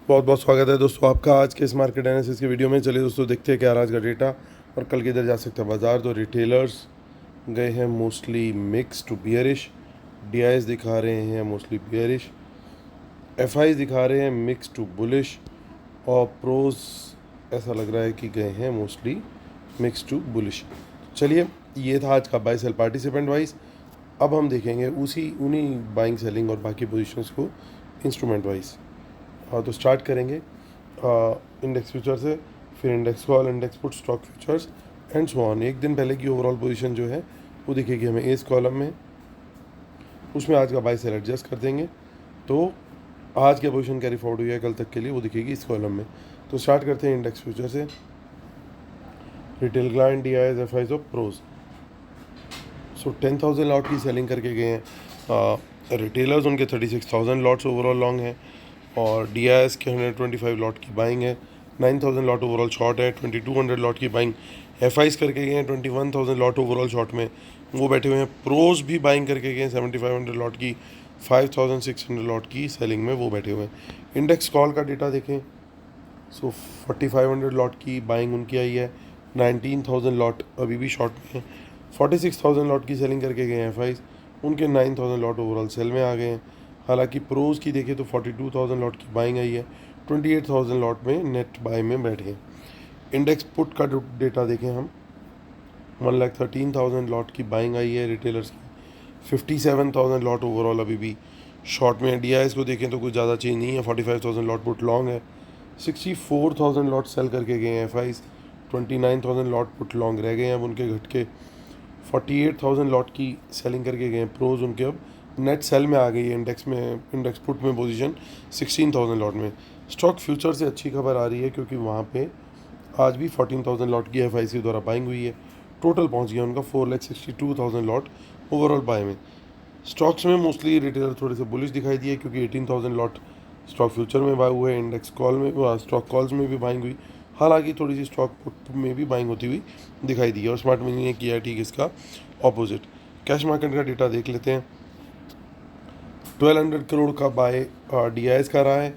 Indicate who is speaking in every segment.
Speaker 1: बहुत बहुत स्वागत है दोस्तों आपका आज के इस मार्केट एनालिसिस के वीडियो में। चलिए दोस्तों देखते हैं क्या आज का डेटा और कल किधर जा सकता है बाजार। तो रिटेलर्स गए हैं mostly mix to bearish, DIs दिखा रहे हैं मोस्टली बियरिश, एफआईज दिखा रहे हैं मिक्स टू बुलिश और प्रोज ऐसा लग रहा है कि गए हैं मोस्टली मिक्स टू बुलिश। चलिए ये था आज का बाय सेल पार्टिसिपेंट वाइज। अब हम देखेंगे उन्हीं बाइंग सेलिंग और बाकी पोजीशंस को इंस्ट्रूमेंट वाइज। तो स्टार्ट करेंगे इंडेक्स फ्यूचर से, फिर index call, index put, stock futures and so on. एक दिन पहले की ओवरऑल पोजीशन जो है वो दिखेगी हमें इस कॉलम में, उसमें आज का बाय सेल एडजस्ट कर देंगे। तो आज क्या पोजीशन कैरी फॉरवर्ड हुई है कल तक के लिए वो दिखेगी इस कॉलम में। तो स्टार्ट करते हैं इंडेक्स फ्यूचर से। रिटेल क्लाइंट, डीआईएस, एफआईज और प्रोज। सो 10,000 लॉट की सेलिंग करके गए हैं रिटेलर्स, उनके 36,000 लॉट्स ओवरऑल लॉन्ग है और डीआईएस के 125 लॉट की बाइंग है। 9,000 लॉट ओवरऑल शॉर्ट है। 2200 लॉट की बाइंग एफआईज करके गए हैं। 21,000 लॉट ओवरऑल शॉर्ट में वो बैठे हुए हैं। प्रोज भी बाइंग करके गए हैं 7,500 लॉट की। 5,600 लॉट की सेलिंग में वो बैठे हुए हैं। इंडेक्स कॉल का डेटा देखें, सो 4,500 लॉट की बाइंग उनकी आई है। 19,000 लॉट अभी भी शॉर्ट में है। 46,000 लॉट की सेलिंग करके गए हैं एफआईज, उनके 9,000 लॉट ओवरऑल सेल में आ गए हैं। हालांकि प्रोज की देखें तो 42,000 लॉट की बाइंग आई है। 28,000 लॉट में नेट बाय में बैठे हैं। इंडेक्स पुट का डेटा देखें हम, 1,13,000 लॉट की बाइंग आई है रिटेलर्स की। 57,000 लॉट ओवरऑल अभी भी शॉर्ट में है। डीआईएस को देखें तो कुछ ज़्यादा चेंज नहीं है। 45,000 लॉट पुट लॉन्ग है। 64,000 लॉट सेल करके गए हैं एफआईज। 29,000 लॉट पुट लॉन्ग रह गए हैं अब उनके घट के। 48,000 लॉट की सेलिंग करके गए हैं प्रोज, उनके अब नेट सेल में आ गई है। इंडेक्स पुट में पोजीशन 16,000 लॉट में। स्टॉक फ्यूचर से अच्छी खबर आ रही है क्योंकि वहाँ पे आज भी 14,000 लॉट की एफआईसी द्वारा बाइंग हुई है। टोटल पहुँच गया उनका 4,62,000 लॉट ओवरऑल बाय में। स्टॉक्स में मोस्टली रिटेलर थोड़े से बुलिश दिखाई दिए क्योंकि 18,000 लॉट स्टॉक फ्यूचर में बाय हुए। इंडेक्स कॉल में, स्टॉक कॉल्स में भी बाइंग हुई। हालांकि थोड़ी सी स्टॉक पुट में भी बाइंग होती हुई दिखाई दी है और स्मार्ट मनी ने किया है ठीक इसका ऑपोजिट। कैश मार्केट का डेटा देख लेते हैं। 1,200 करोड़ का बाय डीआईएस का रहा है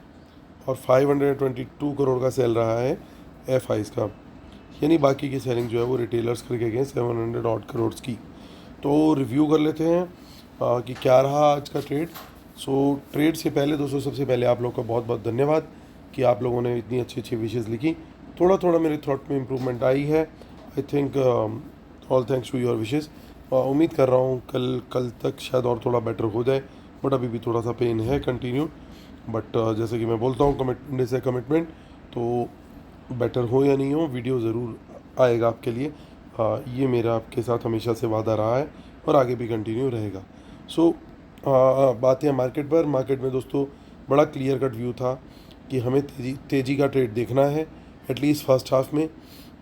Speaker 1: और 522 करोड़ का सेल रहा है एफआईज का। यानी बाकी की सेलिंग जो है वो रिटेलर्स करके गए 700 ऑड करोड़ की। तो रिव्यू कर लेते हैं कि क्या रहा आज का ट्रेड। सो ट्रेड से पहले दोस्तों सबसे पहले आप लोग का बहुत बहुत धन्यवाद कि आप लोगों ने इतनी अच्छी अच्छी विशेज़ लिखी। थोड़ा थोड़ा मेरे थॉट में इम्प्रूवमेंट आई है। I think all thanks to your wishes. उम्मीद कर रहा हूँ कल तक शायद और थोड़ा बेटर हो जाए, बट अभी भी थोड़ा सा पेन है कंटिन्यू। बट जैसे कि मैं बोलता हूँ कमिटमेंट से कमिटमेंट, तो बेटर हो या नहीं हो वीडियो ज़रूर आएगा आपके लिए। ये मेरा आपके साथ हमेशा से वादा रहा है और आगे भी कंटिन्यू रहेगा। सो बात है मार्केट पर। मार्केट में दोस्तों बड़ा क्लियर कट व्यू था कि हमें तेज़ी का ट्रेड देखना है एटलीस्ट फर्स्ट हाफ में,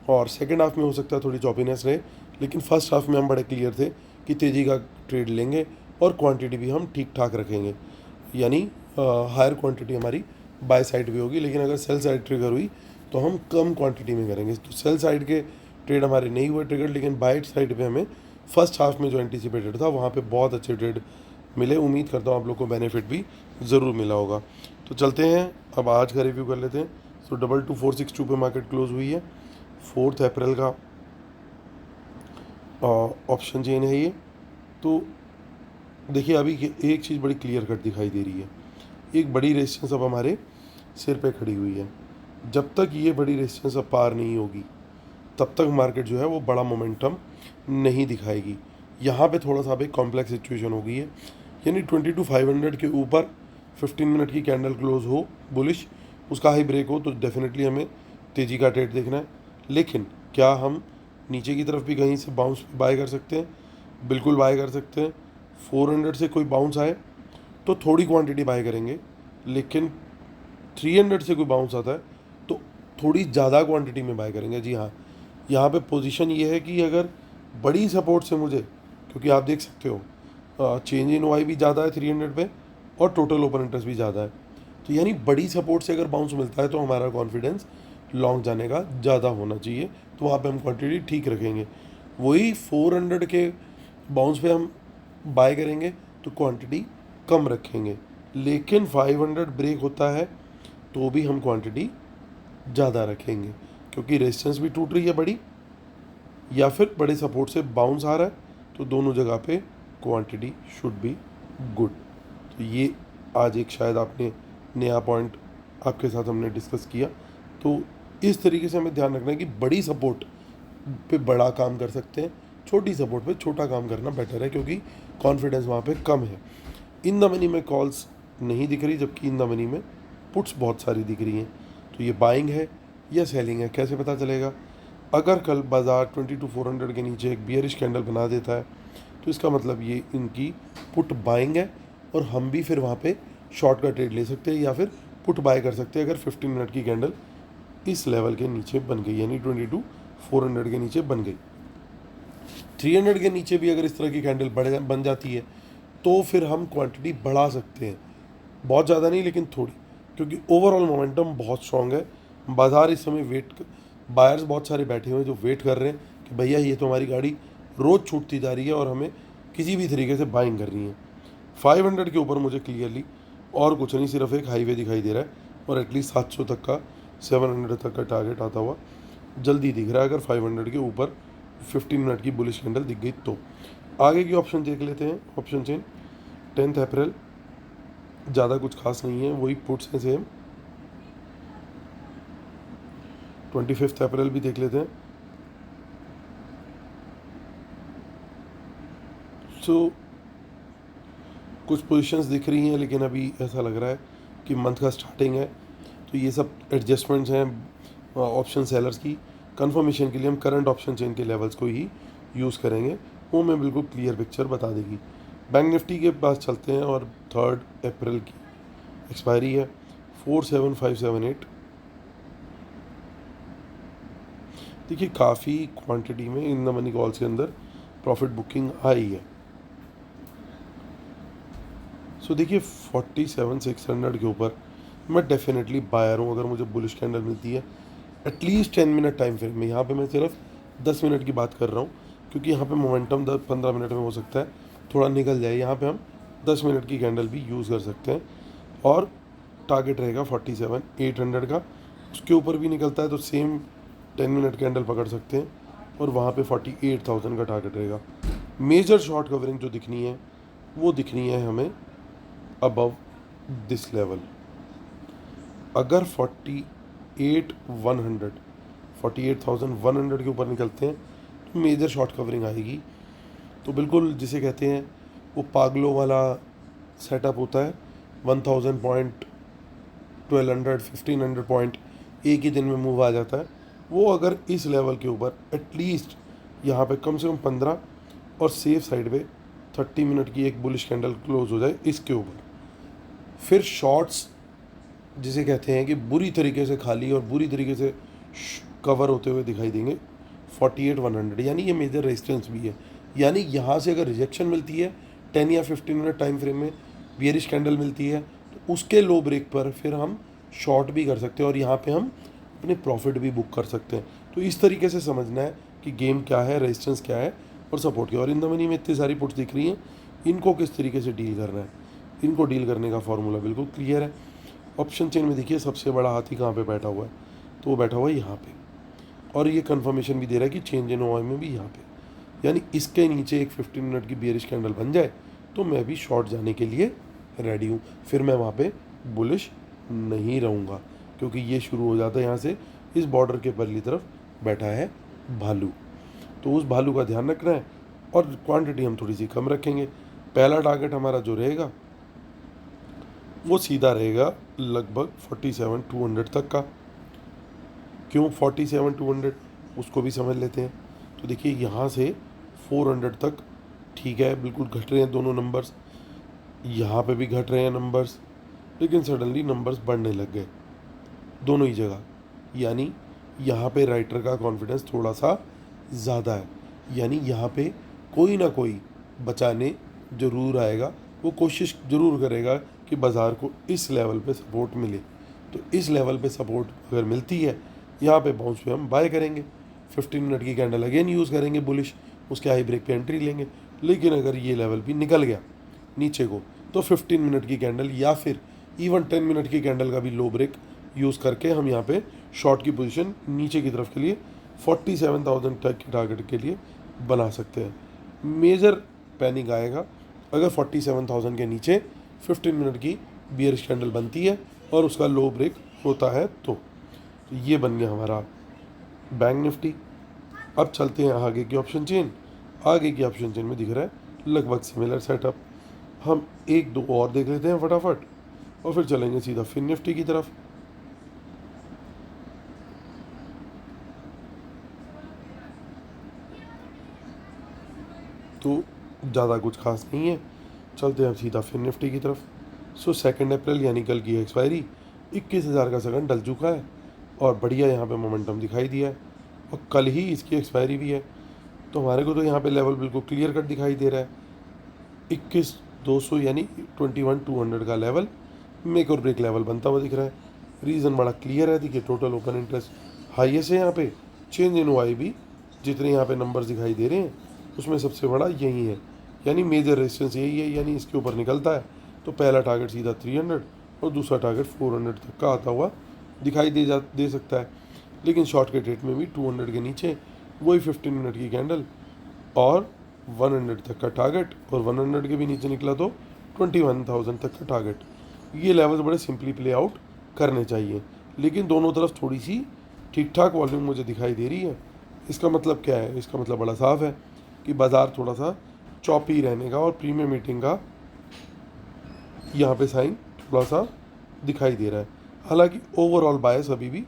Speaker 1: और सेकंड हाफ में हो सकता है थोड़ी चॉपीनेस रहे, लेकिन फर्स्ट हाफ में हम बड़े क्लियर थे कि तेज़ी का ट्रेड लेंगे और क्वांटिटी भी हम ठीक ठाक रखेंगे। यानी हायर क्वांटिटी हमारी बाय साइड भी होगी, लेकिन अगर सेल साइड ट्रिगर हुई तो हम कम क्वांटिटी में करेंगे। तो सेल साइड के ट्रेड हमारे नहीं हुए ट्रिगर, लेकिन बाय साइड पे हमें फर्स्ट हाफ में जो एंटिसिपेटेड था वहाँ पे बहुत अच्छे ट्रेड मिले। उम्मीद करता हूँ आप लोग को बेनिफिट भी ज़रूर मिला होगा। तो चलते हैं अब आज का रिव्यू कर लेते हैं। तो 22,462 पे मार्केट क्लोज हुई है। 4 अप्रैल का ऑप्शन चेन है ये। तो देखिए अभी एक चीज़ बड़ी क्लियर कट दिखाई दे रही है। एक बड़ी रेजिस्टेंस अब हमारे सिर पे खड़ी हुई है। जब तक ये बड़ी रेजिस्टेंस अब पार नहीं होगी तब तक मार्केट जो है वो बड़ा मोमेंटम नहीं दिखाएगी। यहाँ पे थोड़ा सा अब एक कॉम्प्लेक्स सिचुएशन हो गई है। यानी 22,500 के ऊपर 15 मिनट की कैंडल क्लोज हो बुलिश, उसका हाई ब्रेक हो तो डेफिनेटली हमें तेज़ी का ट्रेड देखना है। लेकिन क्या हम नीचे की तरफ भी कहीं से बाउंस बाय कर सकते हैं? बिल्कुल बाय कर सकते हैं। 400 से कोई बाउंस आए तो थोड़ी क्वांटिटी बाय करेंगे, लेकिन 300 से कोई बाउंस आता है तो थोड़ी ज़्यादा क्वांटिटी में बाय करेंगे। जी हाँ, यहाँ पे पोजीशन ये है कि अगर बड़ी सपोर्ट से मुझे, क्योंकि आप देख सकते हो चेंज इन वाई भी ज़्यादा है 300 पे और टोटल ओपन इंटरेस्ट भी ज़्यादा है, तो यानी बड़ी सपोर्ट से अगर बाउंस मिलता है तो हमारा कॉन्फिडेंस लॉन्ग जाने का ज़्यादा होना चाहिए। तो वहाँ पे हम क्वांटिटी ठीक रखेंगे। वही 400 के बाउंस पे हम बाय करेंगे तो क्वांटिटी कम रखेंगे। लेकिन 500 ब्रेक होता है तो भी हम क्वांटिटी ज़्यादा रखेंगे, क्योंकि रेजिस्टेंस भी टूट रही है बड़ी, या फिर बड़े सपोर्ट से बाउंस आ रहा है, तो दोनों जगह पे क्वांटिटी शुड बी गुड। तो ये आज एक शायद आपने नया पॉइंट आपके साथ हमने डिस्कस किया। तो इस तरीके से हमें ध्यान रखना है कि बड़ी सपोर्ट पे बड़ा काम कर सकते हैं, छोटी सपोर्ट पे छोटा काम करना बेटर है, क्योंकि कॉन्फिडेंस वहाँ पे कम है। इन द मनी में कॉल्स नहीं दिख रही, जबकि इन द मनी में पुट्स बहुत सारी दिख रही हैं। तो ये बाइंग है या सेलिंग है, कैसे पता चलेगा? अगर कल बाज़ार 22,400 के नीचे एक बियरिश कैंडल बना देता है, तो इसका मतलब ये इनकी पुट बाइंग है, और हम भी फिर वहाँ पे शॉर्ट का ट्रेड ले सकते हैं, या फिर पुट बाय कर सकते हैं अगर 15 मिनट की कैंडल इस लेवल के नीचे बन गई, यानी 22,400 के नीचे बन गई। 300 के नीचे भी अगर इस तरह की कैंडल बन जाती है, तो फिर हम क्वांटिटी बढ़ा सकते हैं, बहुत ज़्यादा नहीं लेकिन थोड़ी, क्योंकि ओवरऑल मोमेंटम बहुत स्ट्रॉन्ग है। बाज़ार इस समय बायर्स बहुत सारे बैठे हुए हैं जो वेट कर रहे हैं कि भैया ये तो हमारी गाड़ी रोज़ छूटती जा रही है और हमें किसी भी तरीके से बाइंग करनी है। 500 के ऊपर मुझे क्लियरली और कुछ नहीं, सिर्फ एक हाईवे दिखाई दे रहा है, और एटलीस्ट 700 तक का, 700 तक का टारगेट आता हुआ जल्दी दिख रहा है, अगर 500 के ऊपर 15 मिनट की बुलिश कैंडल दिख गई तो। आगे की ऑप्शन देख लेते हैं। ऑप्शन चेन 10 अप्रैल, ज़्यादा कुछ खास नहीं है, वही पुट्स हैं सेम। 25 अप्रैल भी देख लेते हैं। सो कुछ पोजीशंस दिख रही हैं, लेकिन अभी ऐसा लग रहा है कि मंथ का स्टार्टिंग है, तो ये सब एडजस्टमेंट्स हैं ऑप्शन सेलर्स की। कंफर्मेशन के लिए हम करंट ऑप्शन चेन के लेवल्स को ही यूज़ करेंगे, वो हमें बिल्कुल क्लियर पिक्चर बता देगी। बैंक निफ्टी के पास चलते हैं, और 3 अप्रैल की एक्सपायरी है, 47578। देखिए काफ़ी क्वांटिटी में इन द मनी कॉल्स के अंदर प्रॉफिट बुकिंग आई है। सो देखिए 47,600 के ऊपर मैं डेफिनेटली बायर हूँ, अगर मुझे बुलिश कैंडल मिलती है एटलीस्ट 10 मिनट टाइम फ्रेम में। यहाँ पे मैं सिर्फ 10 मिनट की बात कर रहा हूँ, क्योंकि यहाँ पे मोमेंटम 10-15 मिनट में हो सकता है थोड़ा निकल जाए। यहाँ पे हम 10 मिनट की कैंडल भी यूज़ कर सकते हैं, और टारगेट रहेगा 47,800 का। उसके ऊपर भी निकलता है तो सेम 10 मिनट कैंडल पकड़ सकते हैं, और वहाँ पे 48,000 का टारगेट रहेगा। मेजर शॉर्ट कवरिंग जो दिखनी है वो दिखनी है हमें अबव दिस लेवल। अगर 48,100 के ऊपर निकलते हैं तो मेजर शॉर्ट कवरिंग आएगी। तो बिल्कुल जिसे कहते हैं वो पागलों वाला सेटअप होता है, 1000 पॉइंट, 1200, 1500 पॉइंट एक ही दिन में मूव आ जाता है, वो अगर इस लेवल के ऊपर एटलीस्ट यहाँ पे कम से कम 15 और सेफ साइड पे 30 मिनट की एक बुलिश कैंडल क्लोज हो जाए इसके ऊपर, फिर शॉर्ट्स जिसे कहते हैं कि बुरी तरीके से खाली और बुरी तरीके से कवर होते हुए दिखाई देंगे 48,100, यानी ये मेजर रेजिस्टेंस भी है। यानी यहाँ से अगर रिजेक्शन मिलती है 10 या 15 मिनट टाइम फ्रेम में, बियरिश कैंडल मिलती है, तो उसके लो ब्रेक पर फिर हम शॉर्ट भी कर सकते हैं, और यहाँ पे हम अपने प्रॉफिट भी बुक कर सकते हैं। तो इस तरीके से समझना है कि गेम क्या है, रेजिस्टेंस क्या है और सपोर्ट क्या। और इन द मनी में इतनी सारी पुट्स दिख रही हैं, इनको किस तरीके से डील करना है, इनको डील करने का फॉर्मूला बिल्कुल क्लियर है। ऑप्शन चेन में देखिए सबसे बड़ा हाथी कहाँ पे बैठा हुआ है, तो वो बैठा हुआ है यहाँ पे, और ये कंफर्मेशन भी दे रहा है कि चेंज इन ओआई में भी यहाँ पे, यानी इसके नीचे एक 15 मिनट की बियरिश कैंडल बन जाए तो मैं भी शॉर्ट जाने के लिए रेडी हूँ। फिर मैं वहाँ पे बुलिश नहीं रहूँगा, क्योंकि ये शुरू हो जाता है यहाँ से, इस बॉर्डर के परली तरफ बैठा है भालू, तो उस भालू का ध्यान रखना है, और क्वांटिटी हम थोड़ी सी कम रखेंगे। पहला टारगेट हमारा जो रहेगा वो सीधा रहेगा लगभग 47,200 तक का। क्यों 47,200, उसको भी समझ लेते हैं। तो देखिए यहाँ से 400 तक ठीक है, बिल्कुल घट रहे हैं दोनों नंबर्स, यहाँ पे भी घट रहे हैं नंबर्स, लेकिन सडनली नंबर्स बढ़ने लग गए दोनों ही जगह, यानी यहाँ पे राइटर का कॉन्फिडेंस थोड़ा सा ज़्यादा है, यानी यहाँ पे कोई ना कोई बचाने ज़रूर आएगा, वो कोशिश ज़रूर करेगा कि बाज़ार को इस लेवल पे सपोर्ट मिले। तो इस लेवल पे सपोर्ट अगर मिलती है, यहाँ पे बाउंस पे हम बाय करेंगे, 15 मिनट की कैंडल अगेन यूज़ करेंगे बुलिश, उसके हाई ब्रेक पे एंट्री लेंगे। लेकिन अगर ये लेवल भी निकल गया नीचे को, तो 15 मिनट की कैंडल या फिर इवन 10 मिनट की कैंडल का भी लो ब्रेक यूज़ करके हम यहाँ पे शॉर्ट की पोजीशन नीचे की तरफ के लिए 47,000 तक के टारगेट के लिए बना सकते हैं। मेजर पैनिक आएगा अगर 47,000 के नीचे 15 मिनट की बियरिश कैंडल बनती है और उसका लो ब्रेक होता है तो ये बन गया हमारा बैंक निफ्टी। अब चलते हैं आगे की ऑप्शन चेन। आगे की ऑप्शन चेन में दिख रहा है लगभग सिमिलर सेटअप। हम एक दो और देख लेते हैं फटाफट और फिर चलेंगे सीधा फिन निफ्टी की तरफ। तो ज़्यादा कुछ खास नहीं है, चलते हैं अब सीधा फिन निफ्टी की तरफ। सो 2 अप्रैल यानी कल की एक्सपायरी 21,000 का सेकंड डल चुका है और बढ़िया यहाँ पे मोमेंटम दिखाई दिया है और कल ही इसकी एक्सपायरी भी है। तो हमारे को तो यहाँ पे लेवल बिल्कुल क्लियर कट दिखाई दे रहा है। 21,200 यानी 21,200 का लेवल मेक और ब्रेक लेवल बनता हुआ दिख रहा है। रीज़न बड़ा क्लियर है, देखिए टोटल ओपन इंटरेस्ट हाईएस्ट है यहाँ पे। चेंज इन वाई भी जितने यहाँ पे नंबर्स दिखाई दे रहे हैं उसमें सबसे बड़ा यही है, यानी मेजर रेजिस्टेंस यही है, यानी इसके ऊपर निकलता है तो पहला टारगेट सीधा 300 और दूसरा टारगेट 400 तक का आता हुआ दिखाई दे सकता है। लेकिन शॉर्ट के रेट में भी 200 के नीचे वही 15 मिनट की कैंडल और 100 तक का टारगेट, और 100 के भी नीचे निकला तो 21,000 तक का टारगेट। ये लेवल्स बड़े सिंपली प्ले आउट करने चाहिए, लेकिन दोनों तरफ थोड़ी सी ठीक ठाक वॉल्यूम मुझे दिखाई दे रही है। इसका मतलब क्या है? इसका मतलब बड़ा साफ है कि बाज़ार थोड़ा सा चॉपी रहने का और प्रीमियम मीटिंग का यहाँ पे साइन थोड़ा सा दिखाई दे रहा है। हालांकि ओवरऑल बायस अभी भी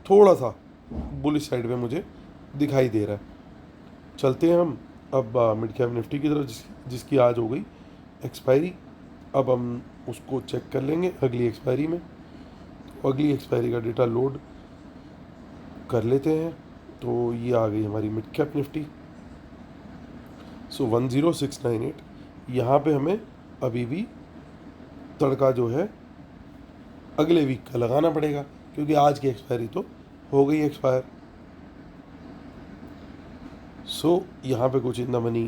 Speaker 1: थोड़ा सा बुलिश साइड में मुझे दिखाई दे रहा है। चलते हैं हम अब मिड कैप निफ्टी की तरफ, जिसकी आज हो गई एक्सपायरी। अब हम उसको चेक कर लेंगे अगली एक्सपायरी में। तो अगली एक्सपायरी का डेटा लोड कर लेते हैं। तो ये आ गई हमारी मिड कैप निफ्टी। सो 10698 यहाँ पे हमें अभी भी तड़का जो है अगले वीक का लगाना पड़ेगा, क्योंकि आज की एक्सपायरी तो हो गई एक्सपायर। सो यहाँ पे कुछ इन द मनी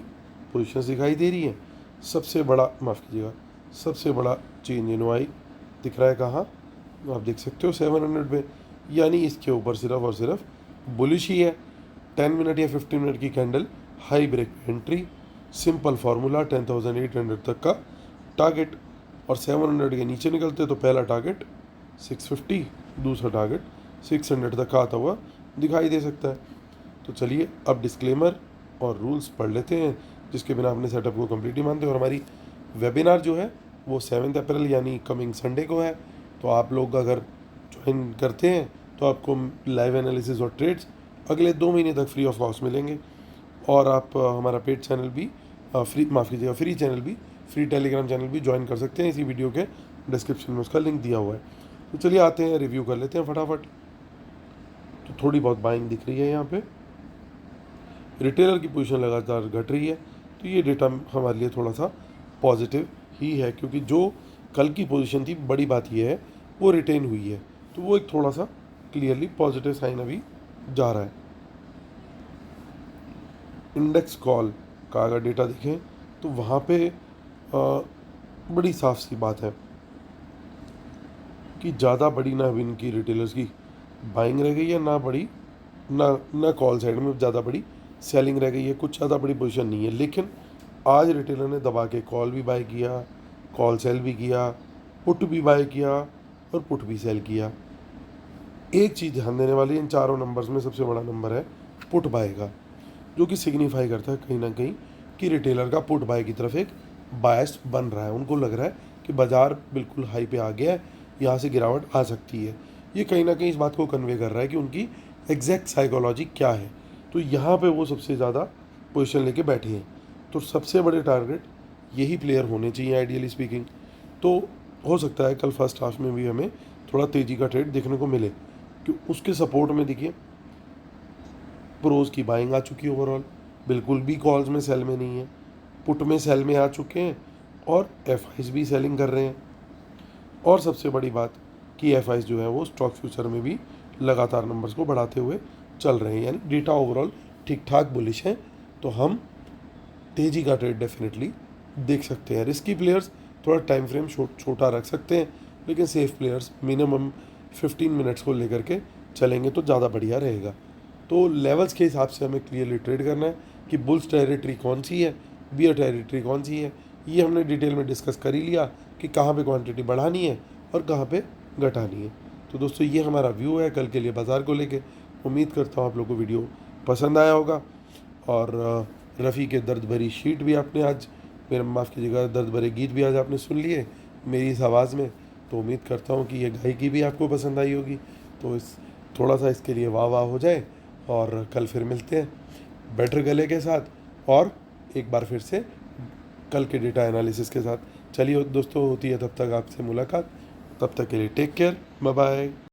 Speaker 1: पोजिशंस दिखाई दे रही है। सबसे बड़ा, माफ़ कीजिएगा, सबसे बड़ा चेंज इन वाई दिख रहा है कहाँ? आप देख सकते हो 700 पे, यानी इसके ऊपर सिर्फ और सिर्फ बुलिश ही है। 10 मिनट या 15 मिनट की candle high break entry, simple formula 10,800 तक का टारगेट, और 700 के नीचे निकलते तो पहला टारगेट 650, दूसरा टारगेट 600 तक का आता हुआ दिखाई दे सकता है। तो चलिए अब डिस्क्लेमर और रूल्स पढ़ लेते हैं, जिसके बिना अपने सेटअप को कंप्लीट ही मानते हैं। और हमारी वेबिनार जो है वो 7 अप्रैल यानी कमिंग संडे को है। तो आप लोग अगर ज्वाइन करते हैं तो आपको लाइव एनालिसिस और ट्रेड्स अगले 2 महीने तक फ्री ऑफ कॉस्ट मिलेंगे। और आप हमारा पेड चैनल भी फ्री चैनल भी, फ्री टेलीग्राम चैनल भी ज्वाइन कर सकते हैं। इसी वीडियो के डिस्क्रिप्शन में उसका लिंक दिया हुआ है। तो चलिए आते हैं, रिव्यू कर लेते हैं फटाफट। तो थोड़ी बहुत बाइंग दिख रही है यहाँ पे, रिटेलर की पोजीशन लगातार घट रही है। तो ये डेटा हमारे लिए थोड़ा सा पॉजिटिव ही है, क्योंकि जो कल की पोजीशन थी, बड़ी बात ये है वो रिटेन हुई है। तो वो एक थोड़ा सा क्लियरली पॉजिटिव साइन अभी जा रहा है। इंडेक्स कॉल का अगर डेटा देखें तो वहाँ पे बड़ी साफ सी बात है कि ज़्यादा बड़ी ना विन की रिटेलर्स की बाइंग रह गई है, ना कॉल साइड में ज़्यादा बड़ी सेलिंग रह गई है। कुछ ज़्यादा बड़ी पोजीशन नहीं है, लेकिन आज रिटेलर ने दबा के कॉल भी बाय किया, कॉल सेल भी किया, पुट भी बाय किया और पुट भी सेल किया। एक चीज़ ध्यान देने वाली, इन चारों नंबर्स में सबसे बड़ा नंबर है पुट बाय का, जो कि सिग्निफाई करता है कहीं ना कहीं कि रिटेलर का पुट बाय की तरफ एक बायस बन रहा है। उनको लग रहा है कि बाज़ार बिल्कुल हाई पे आ गया है, यहाँ से गिरावट आ सकती है। ये कहीं ना कहीं इस बात को कन्वे कर रहा है कि उनकी एग्जैक्ट साइकोलॉजी क्या है। तो यहाँ पे वो सबसे ज़्यादा पोजीशन लेके बैठे हैं। तो सबसे बड़े टारगेट यही प्लेयर होने चाहिए आइडियली स्पीकिंग। तो हो सकता है कल फर्स्ट हाफ में भी हमें थोड़ा तेज़ी का ट्रेड देखने को मिले, कि उसके सपोर्ट में देखिए प्रोज की बाइंग आ चुकी है ओवरऑल, बिल्कुल भी कॉल्स में सेल में नहीं है, पुट में सेल में आ चुके हैं और एफ भी सेलिंग कर रहे हैं। और सबसे बड़ी बात कि एफ जो है वो स्टॉक फ्यूचर में भी लगातार नंबर्स को बढ़ाते हुए चल रहे हैं, यानी डेटा ओवरऑल ठीक ठाक बुलिश है। तो हम तेज़ी का ट्रेड डेफिनेटली देख सकते हैं। रिस्की प्लेयर्स थोड़ा टाइम फ्रेम छोटा रख सकते हैं, लेकिन सेफ प्लेयर्स मिनिमम 15 मिनट्स को लेकर के चलेंगे तो ज़्यादा बढ़िया रहेगा। तो लेवल्स के हिसाब से हमें क्लियरली ट्रेड करना है कि बुल्स टेरिटरी कौन सी है, बियर टेरिटरी कौन सी है। ये हमने डिटेल में डिस्कस कर ही लिया कि कहाँ पे क्वांटिटी बढ़ानी है और कहाँ पे घटानी है। तो दोस्तों ये हमारा व्यू है कल के लिए बाज़ार को लेके। उम्मीद करता हूँ आप लोगों को वीडियो पसंद आया होगा। और रफ़ी के दर्द भरी शीट भी आपने आज, मेरा माफ़ कीजिएगा, दर्द भरे गीत भी आज आपने सुन लिए मेरी इस आवाज़ में। तो उम्मीद करता हूँ कि ये गायकी भी आपको पसंद आई होगी। तो इस थोड़ा सा इसके लिए वाह वाह हो जाए और कल फिर मिलते हैं बेटर गले के साथ और एक बार फिर से कल के डेटा एनालिसिस के साथ। चलिए दोस्तों, होती है तब तक आपसे मुलाकात। तब तक के लिए टेक केयर, बाय बाय।